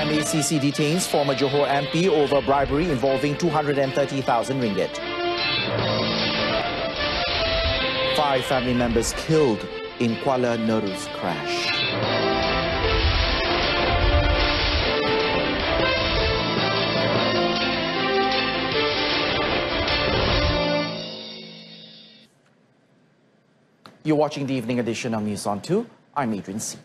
MACC detains former Johor MP over bribery involving 230,000 ringgit. 5 family members killed in Kuala Nerus crash. You're watching the evening edition of News on 2. I'm Adrian Seat.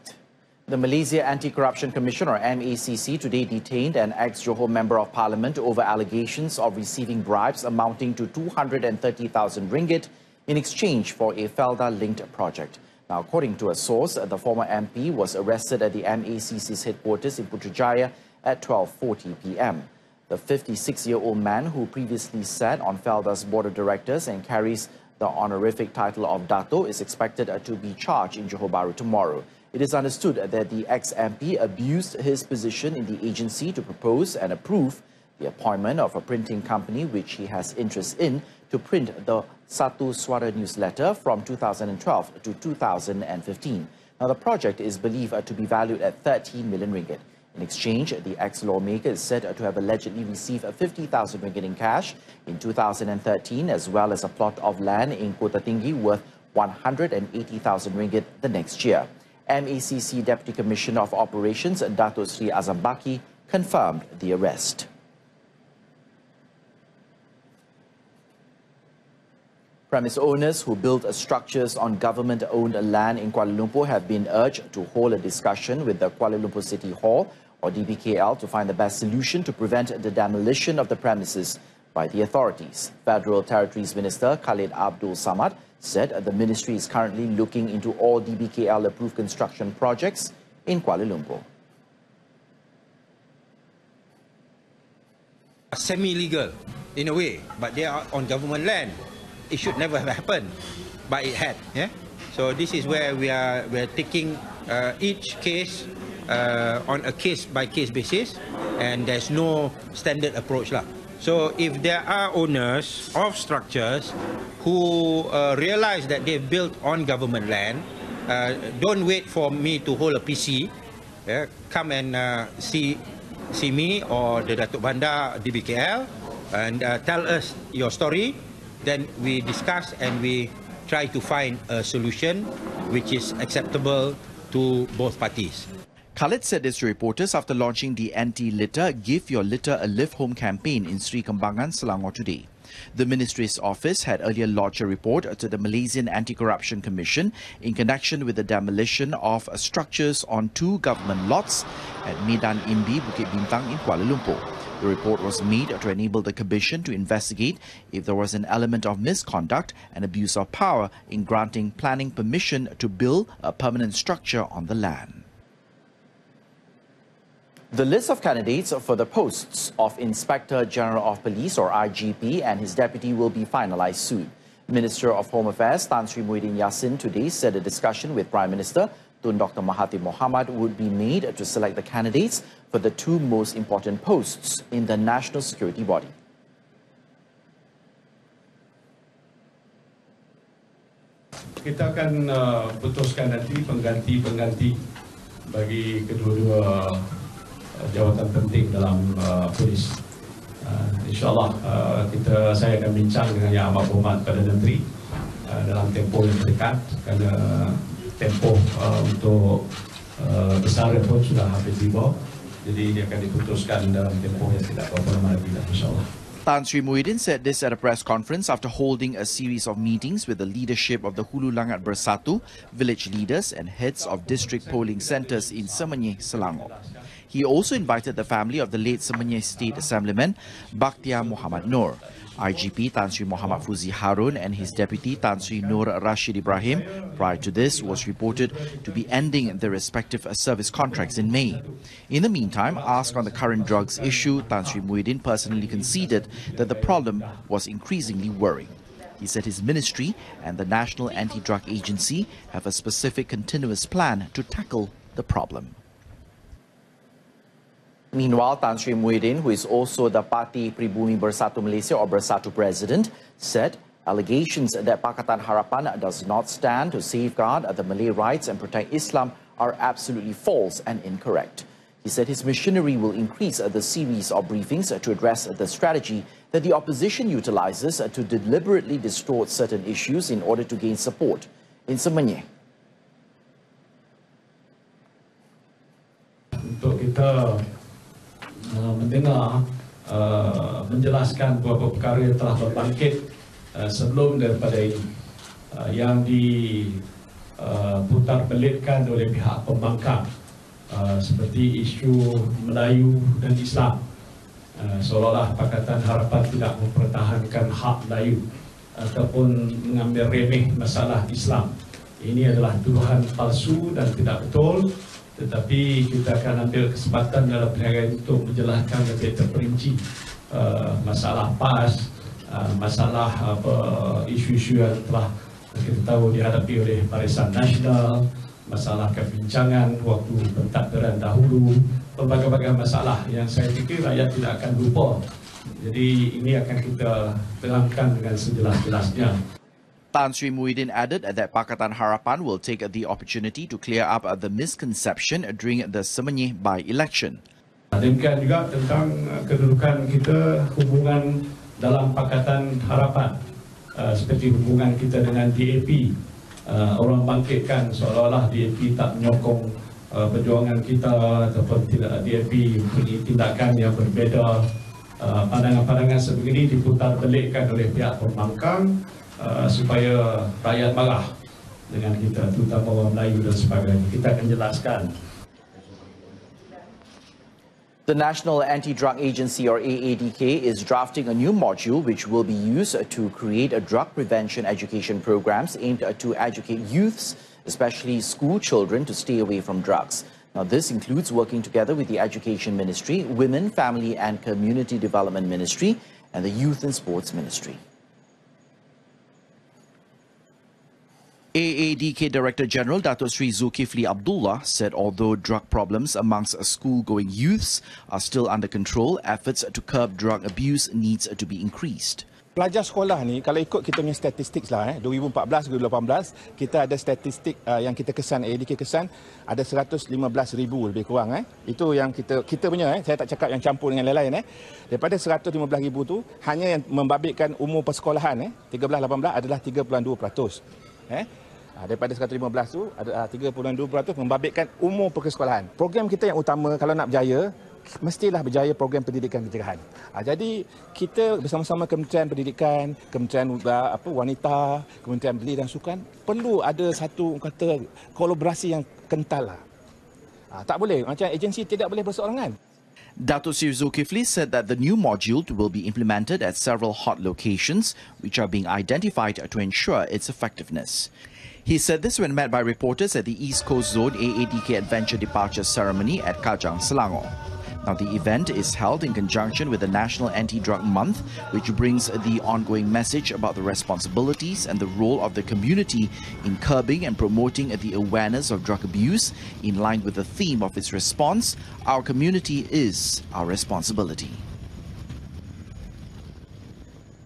The Malaysia Anti-Corruption Commission, or MACC, today detained an ex-Johor Member of Parliament over allegations of receiving bribes amounting to 230,000 ringgit in exchange for a Felda-linked project. Now, according to a source, the former MP was arrested at the MACC's headquarters in Putrajaya at 12:40 p.m. The 56-year-old man, who previously sat on Felda's board of directors and carries the honorific title of Dato, is expected to be charged in Johor Bahru tomorrow. It is understood that the ex-MP abused his position in the agency to propose and approve the appointment of a printing company which he has interest in to print the Satu Suara newsletter from 2012 to 2015. Now, the project is believed to be valued at 30 million ringgit. In exchange, the ex-lawmaker is said to have allegedly received 50,000 ringgit in cash in 2013, as well as a plot of land in Kota Tinggi worth 180,000 ringgit the next year. MACC Deputy Commissioner of Operations Dato Sri Azam Baki confirmed the arrest. Premise owners who built structures on government-owned land in Kuala Lumpur have been urged to hold a discussion with the Kuala Lumpur City Hall, or DBKL, to find the best solution to prevent the demolition of the premises by the authorities. Federal Territories Minister Khalid Abdul Samad said the ministry is currently looking into all DBKL-approved construction projects in Kuala Lumpur. Semi-legal in a way, but they are on government land. It should never have happened, but it had. Yeah? So this is where we are taking each case on a case-by-case basis, and there's no standard approach lah. So if there are owners of structures who realize that they've built on government land, don't wait for me to hold a PC. Come and see me or the Datuk Bandar DBKL and tell us your story. Then we discuss and we try to find a solution which is acceptable to both parties. Khalid said this to reporters after launching the anti-litter Give Your Litter a Lift Home campaign in Sri Kembangan, Selangor today. The ministry's office had earlier lodged a report to the Malaysian Anti-Corruption Commission in connection with the demolition of structures on 2 government lots at Medan Imbi, Bukit Bintang in Kuala Lumpur. The report was made to enable the Commission to investigate if there was an element of misconduct and abuse of power in granting planning permission to build a permanent structure on the land. The list of candidates for the posts of Inspector General of Police, or IGP, and his deputy will be finalised soon. Minister of Home Affairs Tan Sri Muhyiddin Yassin today said a discussion with Prime Minister Tun Dr. Mahathir Mohamad would be made to select the candidates for the 2 most important posts in the national security body. Kita akan putuskan nanti pengganti bagi kedua-dua jawatan penting dalam polis. InsyaAllah saya akan bincang dengan Yang Amat Berhormat Perdana Menteri dalam tempoh yang dekat, kerana tempoh untuk bersara pun sudah hampir tiba. Jadi dia akan diputuskan dalam tempoh yang tidak berapa lama lagi, insyaAllah. Tan Sri Muhyiddin said this at a press conference after holding a series of meetings with the leadership of the Hulu Langat Bersatu, village leaders and heads of district polling centres in Semenyih, Selangor. He also invited the family of the late Semenyih State Assemblyman Bakhtiar Muhammad Noor. IGP Tan Sri Muhammad Fuzi Harun and his deputy Tan Sri Nur Rashid Ibrahim, prior to this, was reported to be ending their respective service contracts in May. In the meantime, asked on the current drugs issue, Tan Sri Muhyiddin personally conceded that the problem was increasingly worrying. He said his ministry and the National Anti-Drug Agency have a specific continuous plan to tackle the problem. Meanwhile, Tan Sri Muhyiddin, who is also the Parti Pribumi Bersatu Malaysia or Bersatu president, said allegations that Pakatan Harapan does not stand to safeguard the Malay rights and protect Islam are absolutely false and incorrect. He said his missionary will increase the series of briefings to address the strategy that the opposition utilizes to deliberately distort certain issues in order to gain support in Semenyih. Untuk kita mendengar menjelaskan beberapa perkara yang telah berbangkit sebelum daripada ini yang diputar belitkan oleh pihak pembangkang seperti isu Melayu dan Islam, seolah-olah Pakatan Harapan tidak mempertahankan hak Melayu ataupun mengambil remeh masalah Islam. Ini adalah tuduhan palsu dan tidak betul, tetapi kita akan ambil kesempatan dalam perhari untuk menjelaskan lebih terperinci masalah PAS, masalah isu-isu yang telah kita tahu dihadapi oleh Barisan Nasional, masalah kebincangan waktu pentadbiran dahulu, berbagai-bagai masalah yang saya fikir rakyat tidak akan lupa. Jadi ini akan kita terangkan dengan sejelas-jelasnya. Tan Sri Muhyiddin added that Pakatan Harapan will take the opportunity to clear up the misconception during the Semenyih by-election. Demikian juga tentang kedudukan kita, hubungan dalam Pakatan Harapan, seperti hubungan kita dengan DAP. Orang bangkitkan seolah-olah DAP tak menyokong perjuangan kita ataupun tidak, DAP punya tindakan yang berbeza. Pandangan-pandangan sebegini diputar belikkan oleh pihak pembangkang supaya rakyat marah dengan kita, terutama orang Melayu dan sebagainya. Kita akan jelaskan. The National Anti-Drug Agency, or AADK, is drafting a new module which will be used to create drug prevention education programs aimed to educate youths, especially school children, to stay away from drugs. Now, this includes working together with the Education Ministry, Women, Family and Community Development Ministry, and the Youth and Sports Ministry. AADK Director General Dato' Sri Zulkifli Abdullah said although drug problems amongst school-going youths are still under control, efforts to curb drug abuse needs to be increased. Pelajar sekolah ni, kalau ikut kita punya statistik lah, 2014-2018, kita ada statistik yang kita kesan, AADK kesan, ada 115,000 lebih kurang. Itu yang kita punya, saya tak cakap yang campur dengan lain-lain. Daripada 115,000 tu, hanya yang membabitkan umur persekolahan, 13-18 adalah 3.2%. Daripada 115 tu, ada 3.2% membabitkan umur persekolahan. Program kita yang utama kalau nak berjaya, mestilah berjaya program pendidikan pencegahan. Jadi kita bersama-sama Kementerian Pendidikan, Kementerian Wanita, Kementerian Belia dan Sukan perlu ada satu kata kolaborasi yang kental lah. Tak boleh macam agensi tidak boleh berseorangan. Dato' Sri Zulkifli said that the new module will be implemented at several hot locations which are being identified to ensure its effectiveness. He said this when met by reporters at the East Coast Zone AADK Adventure Departure Ceremony at Kajang, Selangor. Now, the event is held in conjunction with the National Anti-Drug Month, which brings the ongoing message about the responsibilities and the role of the community in curbing and promoting the awareness of drug abuse in line with the theme of its response, Our Community is Our Responsibility.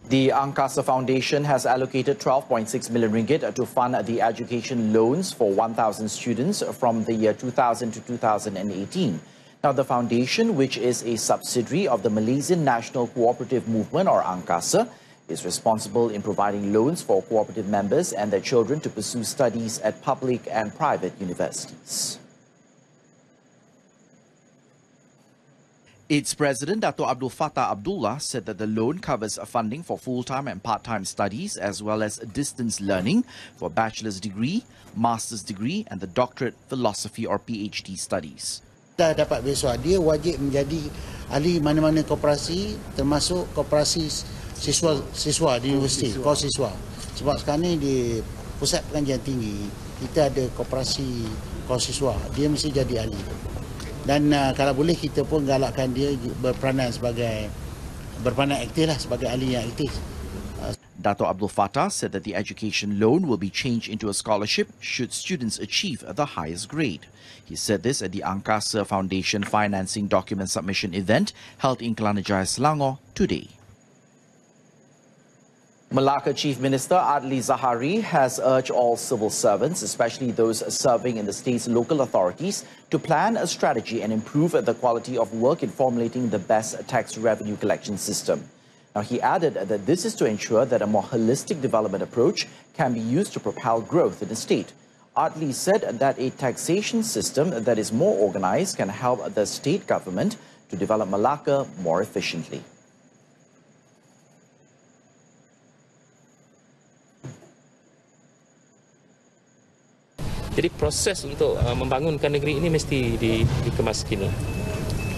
The Angkasa Foundation has allocated 12.6 million ringgit to fund the education loans for 1,000 students from the year 2000 to 2018. Now, the foundation, which is a subsidiary of the Malaysian National Cooperative Movement, or Angkasa, is responsible in providing loans for cooperative members and their children to pursue studies at public and private universities. Its president, Dato' Abdul Fattah Abdullah, said that the loan covers funding for full-time and part-time studies as well as distance learning for bachelor's degree, master's degree and the doctorate philosophy or PhD studies. Dah dapat beasiswa, dia wajib menjadi ahli mana-mana koperasi, termasuk koperasi siswa di universiti, kosiswa. Sebab sekarang ni di Pusat Pengajian Tinggi, kita ada koperasi kosiswa, dia mesti jadi ahli. Dan kalau boleh kita pun galakkan dia berperanan aktif lah, sebagai ahli yang aktif. Dato' Abdul Fattah said that the education loan will be changed into a scholarship should students achieve the highest grade. He said this at the Angkasa Foundation Financing Document Submission event held in Kelana Jaya, Selangor today. Malacca Chief Minister Adli Zahari has urged all civil servants, especially those serving in the state's local authorities, to plan a strategy and improve the quality of work in formulating the best tax revenue collection system. Now, he added that this is to ensure that a more holistic development approach can be used to propel growth in the state. Adli said that a taxation system that is more organized can help the state government to develop Malacca more efficiently. Jadi proses untuk membangunkan negeri ini mesti dikemas kini.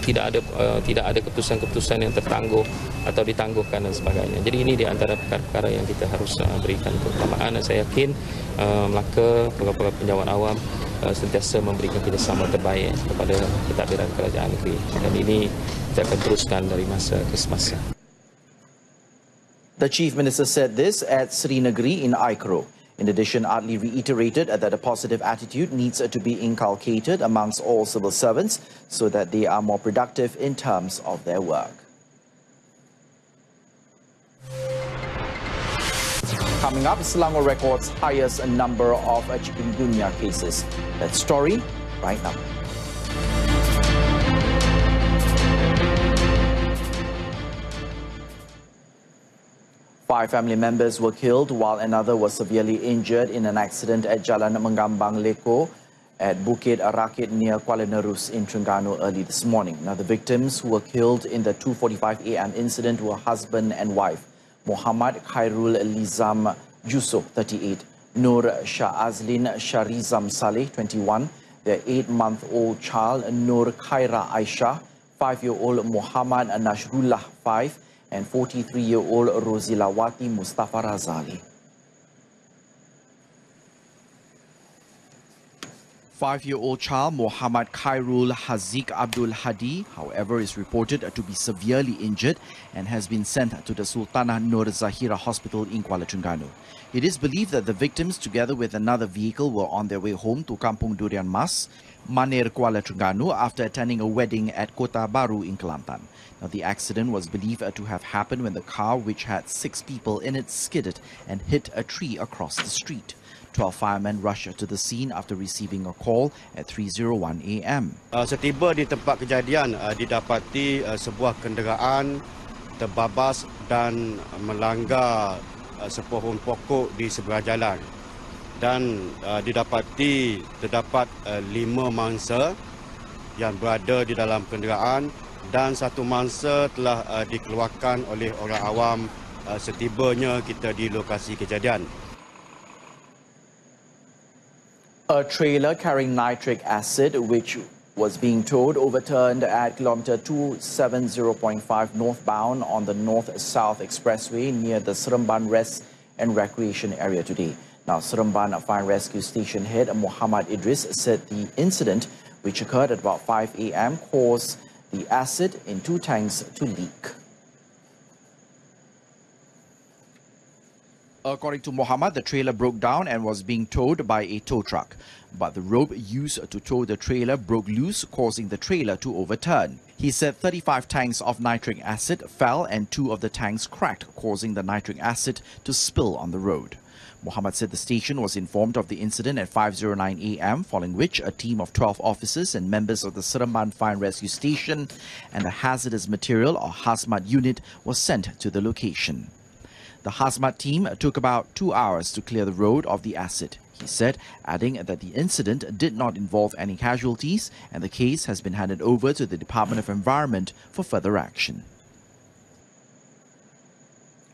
Tidak ada keputusan-keputusan yang tertangguh atau ditangguhkan dan sebagainya. Jadi ini di antara perkara-perkara yang kita harus berikan keutamaan. Dan saya yakin Melaka, pegawai penjawat awam sentiasa memberikan kerjasama terbaik kepada pentadbiran kerajaan negeri. Dan ini kita akan teruskan dari masa ke semasa. The Chief Minister said this at Sri Negeri in Aikro. In addition, Adli reiterated that a positive attitude needs to be inculcated amongst all civil servants so that they are more productive in terms of their work. Coming up, Selangor records highest number of chikungunya cases. That story right now. Five family members were killed while another was severely injured in an accident at Jalan Menggambang Leko at Bukit Rakit near Kuala Nerus in Terengganu early this morning. Now, the victims who were killed in the 2:45 a.m. incident were husband and wife, Muhammad Khairul Lizam Yusof, 38, Nur Shahazlin Sharizam Saleh, 21, their 8-month-old child, Nur Khaira Aisha, 5-year-old Muhammad Nasrullah, 5, and 43-year-old Rozilawati Mustafa Razali. 5-year-old child Muhammad Khairul Haziq Abdul Hadi, however, is reported to be severely injured and has been sent to the Sultanah Nur Zahira Hospital in Kuala Terengganu. It is believed that the victims, together with another vehicle, were on their way home to Kampung Durian Mas, Manir, Kuala Terengganu, after attending a wedding at Kota Baru in Kelantan. Now, the accident was believed to have happened when the car, which had 6 people in it, skidded and hit a tree across the street. 12 firemen rushed to the scene after receiving a call at 3:01 a.m. Setiba di tempat kejadian, didapati sebuah kenderaan terbabas dan melanggar sepohon pokok di sebelah jalan. Dan didapati terdapat 5 mangsa yang berada di dalam kenderaan dan 1 mangsa telah dikeluarkan oleh orang awam setibanya kita di lokasi kejadian. A trailer carrying nitric acid, which was being towed, overturned at kilometer 270.5 northbound on the North-South Expressway near the Seremban Rest and Recreation area today. Now, Seremban Fire Rescue Station head Muhammad Idris said the incident, which occurred at about 5 a.m., caused the acid in 2 tanks to leak. According to Muhammad, the trailer broke down and was being towed by a tow truck. But the rope used to tow the trailer broke loose, causing the trailer to overturn. He said 35 tanks of nitric acid fell and 2 of the tanks cracked, causing the nitric acid to spill on the road. Muhammad said the station was informed of the incident at 5:09 a.m., following which a team of 12 officers and members of the Seremban Fire and Rescue Station and the Hazardous Material or HAZMAT unit was sent to the location. The HAZMAT team took about 2 hours to clear the road of the acid, he said, adding that the incident did not involve any casualties and the case has been handed over to the Department of Environment for further action.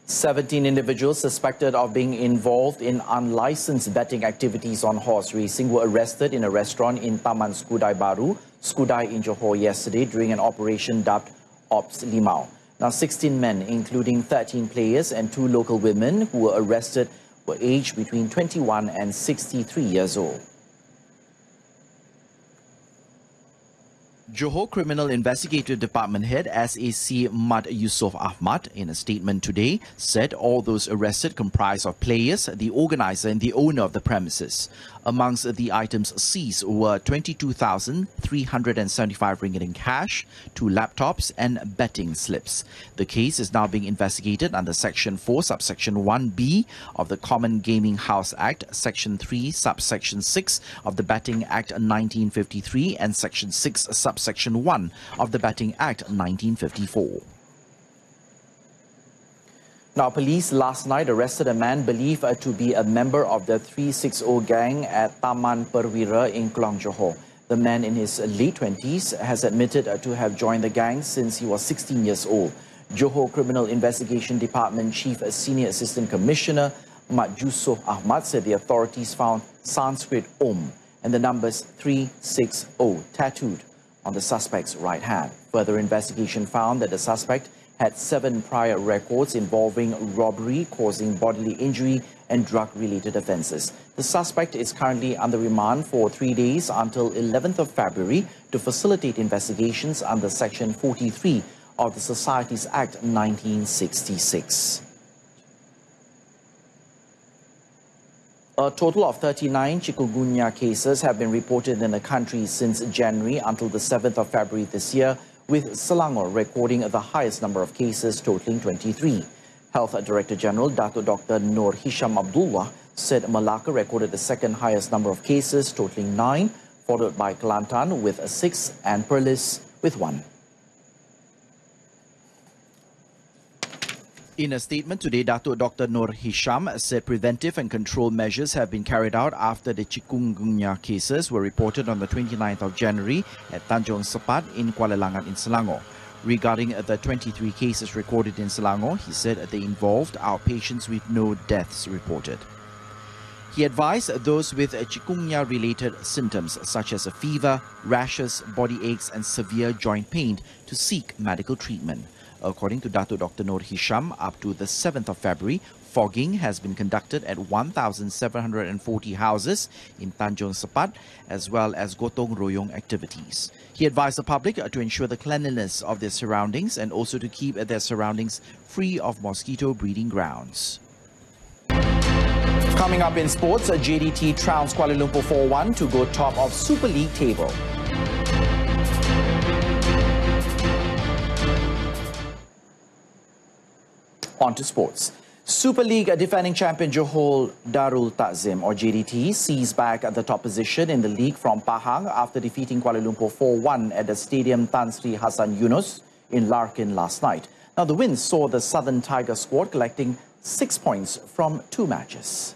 17 individuals suspected of being involved in unlicensed betting activities on horse racing were arrested in a restaurant in Taman Skudai Baru, Skudai in Johor yesterday during an operation dubbed Ops Limau. Now, 16 men, including 13 players and 2 local women who were arrested, were aged between 21 and 63 years old. Johor Criminal Investigative Department Head SAC Mat Yusof Ahmad, in a statement today, said all those arrested comprise of players, the organizer and the owner of the premises. Amongst the items seized were 22,375 ringgit in cash, 2 laptops and betting slips. The case is now being investigated under Section 4, Subsection 1B of the Common Gaming House Act, Section 3, Subsection 6 of the Betting Act 1953 and Section 6, Subsection 1 of the Betting Act 1954. Now, police last night arrested a man believed to be a member of the 360 gang at Taman Perwira in Klang, Johor. The man in his late 20s has admitted to have joined the gang since he was 16 years old. Johor Criminal Investigation Department Chief Senior Assistant Commissioner Mat Yusof Ahmad said the authorities found Sanskrit Om and the numbers 360 tattooed on the suspect's right hand. Further investigation found that the suspect had 7 prior records involving robbery, causing bodily injury and drug-related offences. The suspect is currently under remand for 3 days until 11th of February to facilitate investigations under Section 43 of the Societies Act 1966. A total of 39 chikungunya cases have been reported in the country since January until the 7th of February this year, with Selangor recording the highest number of cases, totaling 23. Health Director General Dato Dr. Nur Hisham Abdullah said Malacca recorded the second highest number of cases, totaling 9, followed by Kelantan with 6 and Perlis with 1. In a statement today, Dato Dr. Nur Hisham said preventive and control measures have been carried out after the chikungunya cases were reported on the 29th of January at Tanjung Sepat in Kuala Langat in Selangor. Regarding the 23 cases recorded in Selangor, he said they involved outpatients with no deaths reported. He advised those with chikungunya-related symptoms such as a fever, rashes, body aches and severe joint pain to seek medical treatment. According to Dato Dr. Nur Hisham, up to the 7th of February, fogging has been conducted at 1,740 houses in Tanjung Sepat, as well as gotong royong activities. He advised the public to ensure the cleanliness of their surroundings and also to keep their surroundings free of mosquito breeding grounds. Coming up in sports, JDT trounced Kuala Lumpur 4-1 to go top of Super League table. On to sports. Super League defending champion Johor Darul Takzim, or JDT, seized back at the top position in the league from Pahang after defeating Kuala Lumpur 4-1 at the Stadium Tan Sri Hassan Yunus in Larkin last night. Now, the win saw the Southern Tiger squad collecting 6 points from 2 matches.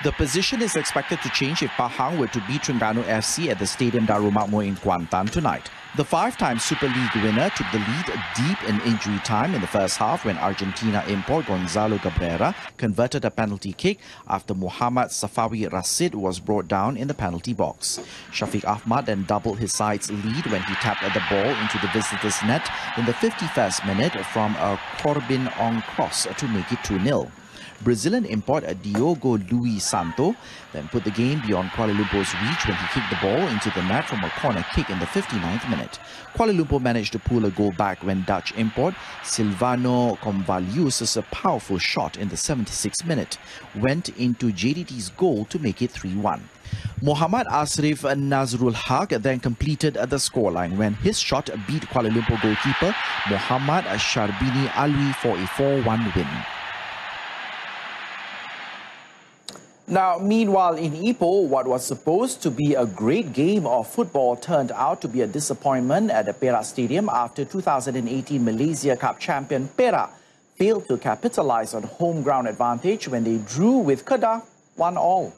The position is expected to change if Pahang were to beat Terengganu FC at the Stadium Darul Makmur in Kuantan tonight. The 5-time Super League winner took the lead deep in injury time in the first half when Argentina import Gonzalo Cabrera converted a penalty kick after Muhammad Safawi Rasid was brought down in the penalty box. Shafiq Ahmad then doubled his side's lead when he tapped the ball into the visitors' net in the 51st minute from a Corbin Ong cross to make it 2-0. Brazilian import Diogo Luis Santo then put the game beyond Kuala Lumpur's reach when he kicked the ball into the net from a corner kick in the 59th minute. Kuala Lumpur managed to pull a goal back when Dutch import Silvano Convalius' powerful shot in the 76th minute went into JDT's goal to make it 3-1. Muhammad Asrif Nazrul Haq then completed the scoreline when his shot beat Kuala Lumpur goalkeeper Muhammad Sharbini Alwi for a 4-1 win. Now, meanwhile, in Ipoh, what was supposed to be a great game of football turned out to be a disappointment at the Perak Stadium after 2018 Malaysia Cup champion Perak failed to capitalise on home ground advantage when they drew with Kedah 1-1.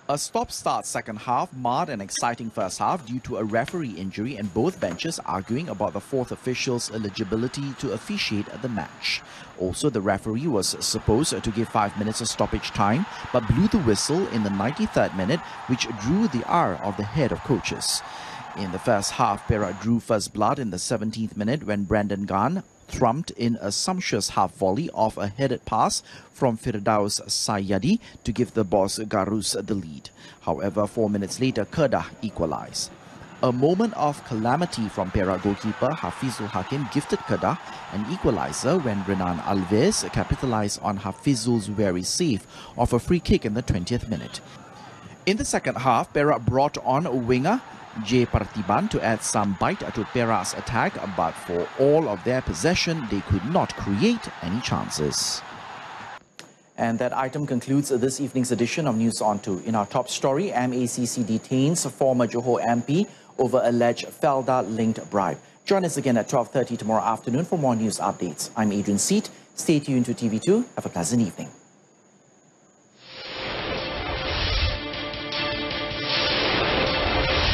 A stop-start second half marred an exciting first half due to a referee injury and both benches arguing about the fourth official's eligibility to officiate the match. Also, the referee was supposed to give 5 minutes of stoppage time but blew the whistle in the 93rd minute, which drew the ire of the head of coaches. In the first half, Perak drew first blood in the 17th minute when Brandon Gan trumped in a sumptuous half volley off a headed pass from Firdaus Sayyadi to give the boss Garus the lead. However, 4 minutes later, Kedah equalised. A moment of calamity from Perak goalkeeper Hafizul Hakim gifted Kedah an equaliser when Renan Alves capitalised on Hafizul's very save of a free kick in the 20th minute. In the second half, Perak brought on winger J. Parthiban to add some bite to Perak's attack, but for all of their possession, they could not create any chances. And that item concludes this evening's edition of News on 2. In our top story, MACC detains former Johor MP over alleged Felda-linked bribe. Join us again at 12:30 tomorrow afternoon for more news updates. I'm Adrian Seat. Stay tuned to TV2. Have a pleasant evening.